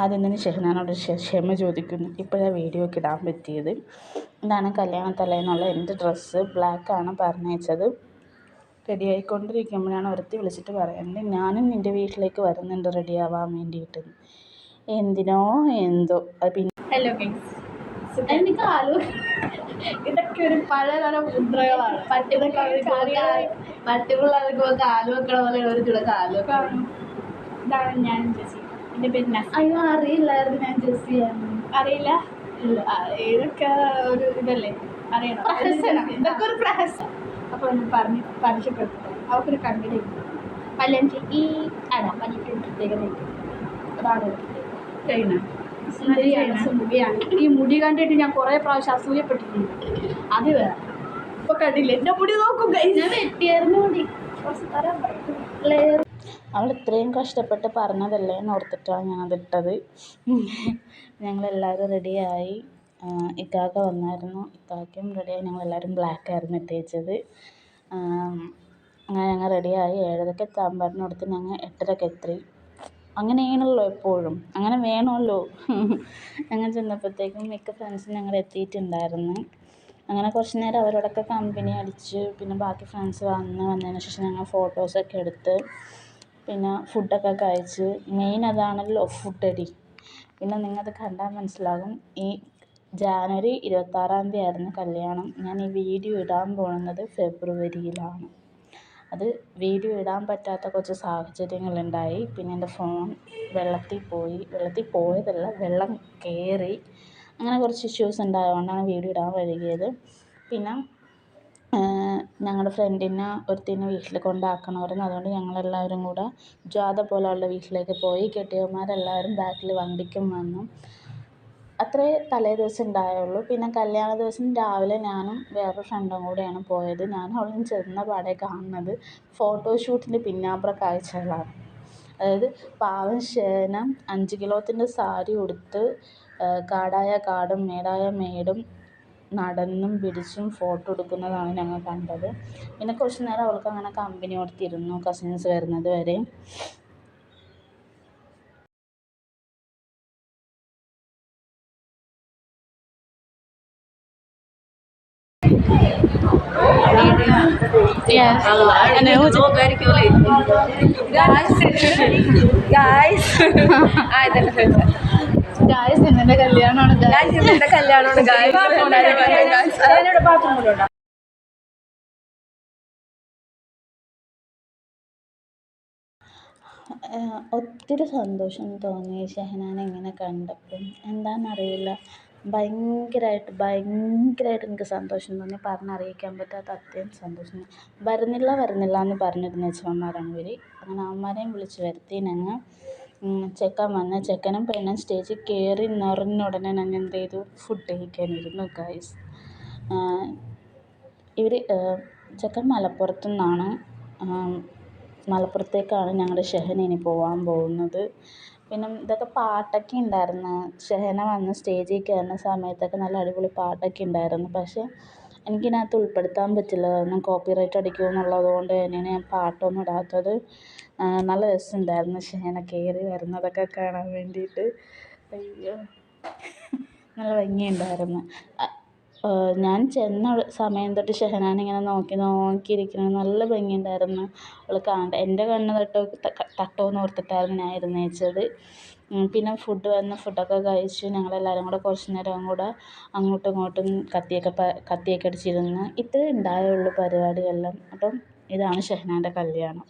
ആദ്യം തന്നെ ഷെഹനാനോട് ക്ഷമ ചോദിക്കുന്നു. ഇപ്പോഴാണ് വീഡിയോ ഒക്കെ ഇടാൻ പറ്റിയത്. ഇതാണ് കല്യാണ തലേന്നുള്ള എൻ്റെ ഡ്രസ്സ്. ബ്ലാക്കാണ് പറഞ്ഞയച്ചത്. റെഡി ആയിക്കൊണ്ടിരിക്കുമ്പോഴാണ് ഒരുത്തി വിളിച്ചിട്ട് പറയുന്നത്, ഞാനും നിൻ്റെ വീട്ടിലേക്ക് വരുന്നുണ്ട് റെഡി ആവാൻ വേണ്ടിയിട്ട്. എന്തിനോ എന്തോ അത് പിന്നെ. ഹലോ ഗൈസ്, എനിക്ക് ഇതൊക്കെ ഒരു പഴയതര മുദ്രകളാണ്. പട്ടിപിള്ളേർക്ക് കാല് വെക്കണ പോലെ ഒരു ചുട കാല് വെക്കണം. ഇതാണ് ഞാൻ ജെസ്സി. എൻ്റെ പേര് നസീം. അയ്യോ, അറിയില്ലായിരുന്നു ഞാൻ ജെസ്സിയാണ്. അറിയില്ല? ഇല്ല. ഇതൊക്കെ ഒരു ഇതല്ലേ, അറിയണം. ഇതൊക്കെ ഒരു പ്രഹസനം. അപ്പോൾ ഒന്ന് പരിചയപ്പെടുത്തും. അവർക്കൊരു കണ്ണിലേക്ക് അല്ലെങ്കിൽ ഈ പല്ലിക്ക് പ്രത്യേകത അതാണ് മുടിയാണ്. ഈ മുടി കണ്ടിട്ട് ഞാൻ കുറേ പ്രാവശ്യം അസൂയപ്പെട്ടിട്ടുണ്ട്. അത് വേറെ. ഇപ്പൊ കണ്ടില്ല എൻ്റെ മുടി നോക്കും. ഞാൻ വെട്ടിയായിരുന്നു മുടി. അവൾ ഇത്രയും കഷ്ടപ്പെട്ട് പറഞ്ഞതല്ലേ എന്ന് ഓർത്തിട്ടാണ് ഞാനതിട്ടത്. ഞങ്ങളെല്ലാവരും റെഡിയായി. ഇക്കാക്ക വന്നായിരുന്നു. ഇക്കാക്കയും റെഡിയായി. ഞങ്ങളെല്ലാവരും ബ്ലാക്കായിരുന്നു ഇട്ടേച്ചത്. അങ്ങനെ ഞങ്ങൾ റെഡിയായി. 7:30 എത്താൻ പറഞ്ഞു കൊടുത്ത് ഞങ്ങൾ 8:30 എത്തി. അങ്ങനെയാണല്ലോ എപ്പോഴും, അങ്ങനെ വേണമല്ലോ. ഞങ്ങൾ ചെന്നപ്പോഴത്തേക്കും മിക്ക ഫ്രണ്ട്സും ഞങ്ങൾ എത്തിയിട്ടുണ്ടായിരുന്നു. അങ്ങനെ കുറച്ച് നേരം അവരോടൊക്കെ കമ്പനി അടിച്ച് പിന്നെ ബാക്കി ഫ്രണ്ട്സ് വന്നതിന് ശേഷം ഞങ്ങൾ ഫോട്ടോസൊക്കെ എടുത്ത് പിന്നെ ഫുഡൊക്കെ കഴിച്ച്. മെയിൻ അതാണല്ലോ ഫുഡടി. പിന്നെ നിങ്ങൾക്കത് കണ്ടാൽ മനസ്സിലാകും. ഈ ജാനുവരി 26-ാം തീയതി ആയിരുന്നു കല്യാണം. ഞാൻ ഈ വീഡിയോ ഇടാൻ പോകുന്നത് ഫെബ്രുവരിയിലാണ്. അത് വീഡിയോ ഇടാൻ പറ്റാത്ത കുറച്ച് സാഹചര്യങ്ങളുണ്ടായി. പിന്നെ എൻ്റെ ഫോൺ വെള്ളത്തിൽ പോയതല്ല, വെള്ളം കയറി. അങ്ങനെ കുറച്ച് ഇഷ്യൂസ് ഉണ്ടായതുകൊണ്ടാണ് വീഡിയോ ഇടാൻ വൈകിയത്. പിന്നെ ഞങ്ങളുടെ ഫ്രണ്ടിനെ ഒരുത്തിനെ വീട്ടിൽ കൊണ്ടാക്കണമായിരുന്നു. അതുകൊണ്ട് ഞങ്ങളെല്ലാവരും കൂടെ ജാഥ പോലെ അവളുടെ വീട്ടിലേക്ക് പോയി. കെട്ടിയവന്മാരെല്ലാവരും ബാക്കിൽ വണ്ടിക്കും വന്നു. അത്രേ തലേ ദിവസം ഉണ്ടായുള്ളൂ. പിന്നെ കല്യാണ ദിവസം രാവിലെ ഞാനും വേറൊരു ഫ്രണ്ടും കൂടെയാണ് പോയത്. ഞാനും അവളും ചെന്ന പാടെ കാണുന്നത് ഫോട്ടോഷൂട്ടിൻ്റെ പിന്നാമ്പുറ കാഴ്ചകളാണ്. അതായത് പാവം ഷേന 5 കിലോത്തിൻ്റെ സാരി ഉടുത്ത് കാടായ കാടും മേടായ മേടും നടന്നും പിടിച്ചും ഫോട്ടോ എടുക്കുന്നതാണ് ഞങ്ങൾ കണ്ടത്. പിന്നെ കുറച്ച് നേരം അവൾക്ക് അങ്ങനെ കമ്പനി കൊടുത്തിരുന്നു, കസിൻസ് വരുന്നത് വരെ. ഗായ്സ്, ഇന്നെൻ്റെ കല്യാണമാണ്. ഒത്തിരി സന്തോഷം തോന്നി ഷെഹനാനെ ഇങ്ങനെ കണ്ടപ്പം. എന്താണെന്നറിയില്ല, ഭയങ്കരമായിട്ട് എനിക്ക് സന്തോഷം തോന്നി. പറഞ്ഞറിയിക്കാൻ പറ്റാത്ത അത്രയും സന്തോഷം. വരുന്നില്ല എന്ന് പറഞ്ഞിരുന്ന ചേച്ചന്മാരാണ് ഇവർ. അങ്ങനെ അവന്മാരെയും വിളിച്ച് വരുത്തി. ഞങ്ങൾ ചെക്കൻ വന്ന് ചെക്കനും പെണ്ണും സ്റ്റേജിൽ കയറി നിറഞ്ഞ ഉടനെ ഞങ്ങൾ എന്ത് ചെയ്തു, ഫുഡ് കഴിക്കാനിരുന്നു ഗൈസ്. ചെക്കൻ മലപ്പുറത്തു നിന്നാണ്. മലപ്പുറത്തേക്കാണ് ഞങ്ങളുടെ ഷെഹന ഇനി പോകാൻ പോകുന്നത്. പിന്നെ ഇതൊക്കെ പാട്ടൊക്കെ ഉണ്ടായിരുന്നു. ഷെഹന വന്ന് സ്റ്റേജിൽ കയറുന്ന സമയത്തൊക്കെ നല്ല അടിപൊളി പാട്ടൊക്കെ ഉണ്ടായിരുന്നു. പക്ഷേ എനിക്കിതിനകത്ത് ഉൾപ്പെടുത്താൻ പറ്റില്ല, കാരണം കോപ്പിറൈറ്റ് അടിക്കുമെന്നുള്ളത് കൊണ്ട് തന്നെയാണ് ഞാൻ പാട്ടൊന്നും ഇടാത്തത്. നല്ല രസമുണ്ടായിരുന്നു ഷെഹന കയറി വരുന്നതൊക്കെ കാണാൻ വേണ്ടിയിട്ട്. അയ്യോ, നല്ല ഭംഗിയുണ്ടായിരുന്നു. ഞാൻ ചെന്ന സമയം തൊട്ട് ഷെഹനാനെ ഇങ്ങനെ നോക്കിയിരിക്കുന്നത് നല്ല ഭംഗിയുണ്ടായിരുന്നു. അവൾ കാണട്ടെ, എൻ്റെ കണ്ണ് തട്ടുമെന്ന് ഓർത്തിട്ടായിരുന്നു ഞാൻ ഇരുന്നേച്ചത്. പിന്നെ ഫുഡൊക്കെ കഴിച്ചു. ഞങ്ങളെല്ലാവരും കൂടെ കുറച്ച് നേരം കൂടെ അങ്ങോട്ടും ഇങ്ങോട്ടും കത്തിയൊക്കെ അടിച്ചിരുന്ന്. ഇത്രയേ ഉണ്ടായുള്ളൂ പരിപാടിയെല്ലാം. അപ്പം ഇതാണ് ഷെഹനാൻ്റെ കല്യാണം.